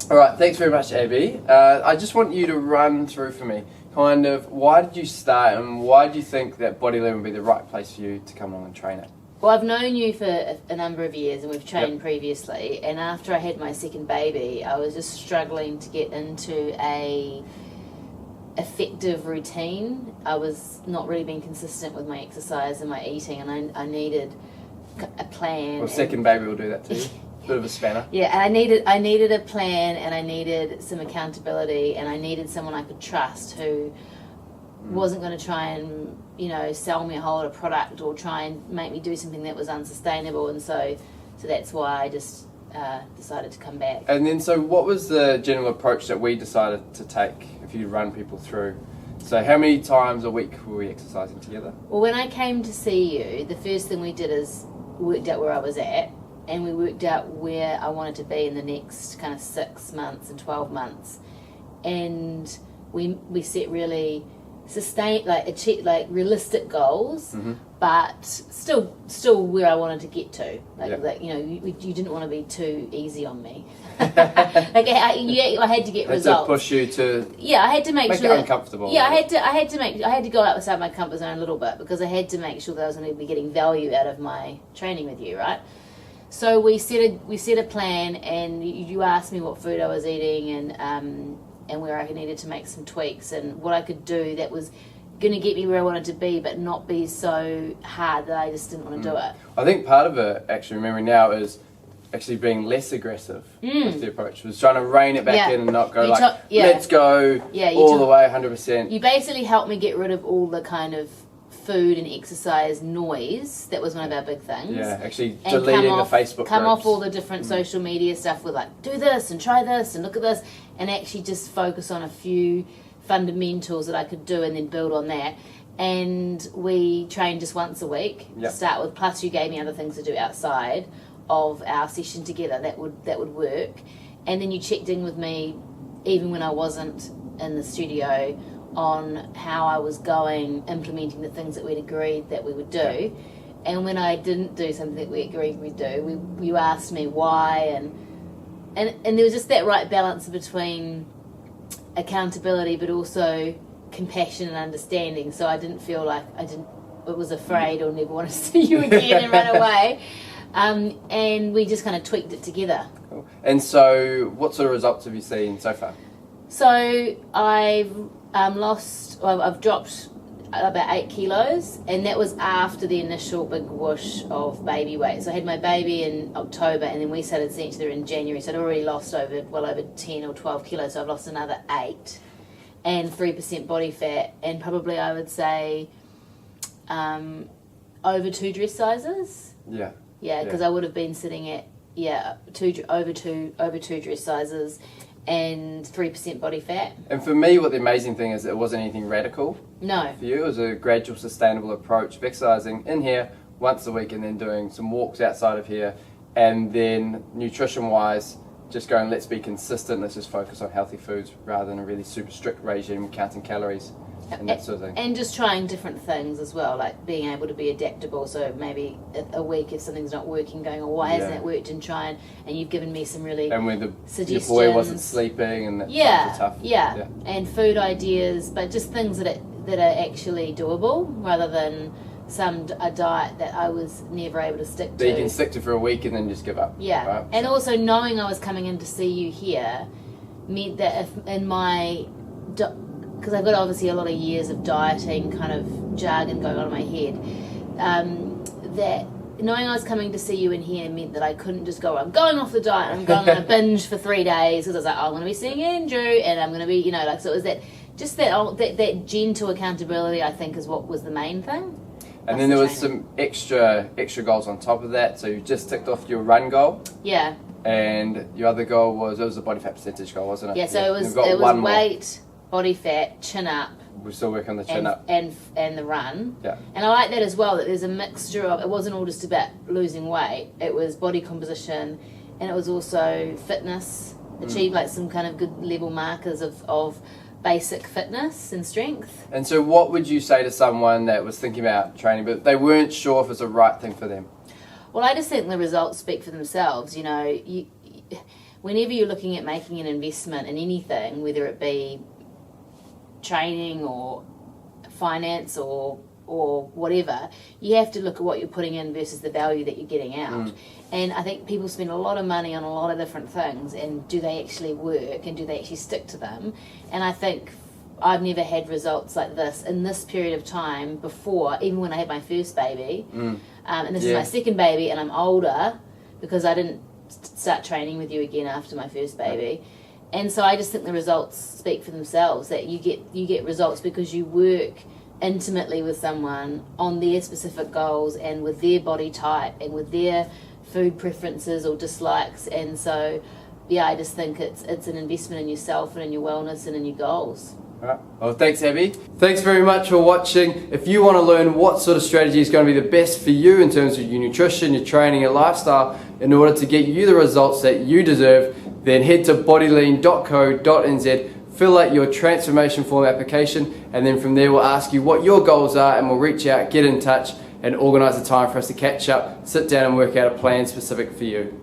All right, thanks very much, Abby. I just want you to run through for me, kind of, why did you start and why do you think that BodyLean would be the right place for you to come along and train at? Well, I've known you for a number of years and we've trained previously, and after I had my second baby, I was just struggling to get into a effective routine. I was not really being consistent with my exercise and my eating, and I needed a plan. Well, second baby will do that too. Bit of a spanner. Yeah, and I needed a plan, and I needed some accountability, and I needed someone I could trust who wasn't going to try and, you know, sell me a whole lot of product or try and make me do something that was unsustainable. And so that's why I just decided to come back. And then, so what was the general approach that we decided to take if you run people through? So how many times a week were we exercising together? Well, when I came to see you, the first thing we did is worked out where I was at, and we worked out where I wanted to be in the next kind of 6 months and 12 months. And we set really realistic goals, but still where I wanted to get to. Like you know, you didn't want to be too easy on me. I had to get results. To push you to. Yeah, I had to make sure it uncomfortable. Yeah, I had to go outside my comfort zone a little bit, because I had to make sure that I was going to be getting value out of my training with you, right? So we set a plan, and you asked me what food I was eating, and where I needed to make some tweaks and what I could do that was going to get me where I wanted to be, but not be so hard that I just didn't want to do it. I think part of it, actually remembering now, is actually being less aggressive with the approach. Was trying to rein it back in and not go let's go all the way 100%. You basically helped me get rid of all the kind of food and exercise noise. That was one of our big things. Yeah, actually deleting the Facebook Come groups. off all the different social media stuff with like, do this and try this and look at this, and actually just focus on a few fundamentals that I could do and then build on that. And we trained just once a week to start with, plus you gave me other things to do outside of our session together that would work. And then you checked in with me even when I wasn't in the studio on how I was going, implementing the things that we'd agreed that we would do. And when I didn't do something that we agreed we'd do, you asked me why, and there was just that right balance between accountability but also compassion and understanding, so I didn't feel like I was afraid or never want to see you again and run away. And we just kind of tweaked it together. Cool. And so what sort of results have you seen so far? So I've dropped about 8 kilos, and that was after the initial big whoosh of baby weight. So I had my baby in October, and then we started seeing each other in January, so I'd already lost over 10 or 12 kilos, so I've lost another 8, and 3% body fat, and probably I would say over 2 dress sizes. Yeah, because I would have been sitting at over two dress sizes and 3% body fat. And for me, what the amazing thing is, it wasn't anything radical. No. For you, it was a gradual, sustainable approach of exercising in here once a week and then doing some walks outside of here, and then nutrition-wise, just going, let's be consistent, let's just focus on healthy foods rather than a really super strict regime counting calories. And that sort of thing. And just trying different things as well, like being able to be adaptable. So maybe a week if something's not working, going, oh, why hasn't it worked, and trying. And you've given me some really and when suggestions. Your boy wasn't sleeping, and that's tough. Yeah, and food ideas, but just things that are actually doable rather than a diet that I was never able to stick to. That you can stick to for a week and then just give up. Yeah, right? And also knowing I was coming in to see you here meant that if in my because I've got obviously a lot of years of dieting kind of jargon going on in my head, that knowing I was coming to see you in here meant that I couldn't just go, I'm going off the diet, I'm going on a binge for 3 days, because I was like, I'm going to be seeing Andrew, and I'm going to be, so it was that gentle accountability, I think, is what was the main thing. And then there was some extra goals on top of that, so you just ticked off your run goal. Yeah. And your other goal was a body fat percentage goal, wasn't it? Yeah, so it was weight, body fat, chin up. We're still working on the chin up. And the run. Yeah. And I like that as well, that there's a mixture of, it wasn't all just about losing weight, it was body composition, and it was also fitness, achieve like some kind of good level markers of basic fitness and strength. And so what would you say to someone that was thinking about training, but they weren't sure if it's the right thing for them? Well, I just think the results speak for themselves. When whenever you're looking at making an investment in anything, whether it be training or finance or whatever, you have to look at what you're putting in versus the value that you're getting out. And I think people spend a lot of money on a lot of different things, and do they actually work and do they actually stick to them? And I think I've never had results like this in this period of time before, even when I had my first baby. And this is my second baby, and I'm older because I didn't start training with you again after my first baby. And so I just think the results speak for themselves, that you get results because you work intimately with someone on their specific goals and with their body type and with their food preferences or dislikes. And so I just think it's an investment in yourself and in your wellness and in your goals. Alright. Well, thanks, Abby. Thanks very much for watching. If you want to learn what sort of strategy is going to be the best for you in terms of your nutrition, your training, your lifestyle, in order to get you the results that you deserve, then head to bodylean.co.nz, fill out your transformation form application, and then from there we'll ask you what your goals are, and we'll reach out, get in touch, and organise a time for us to catch up, sit down and work out a plan specific for you.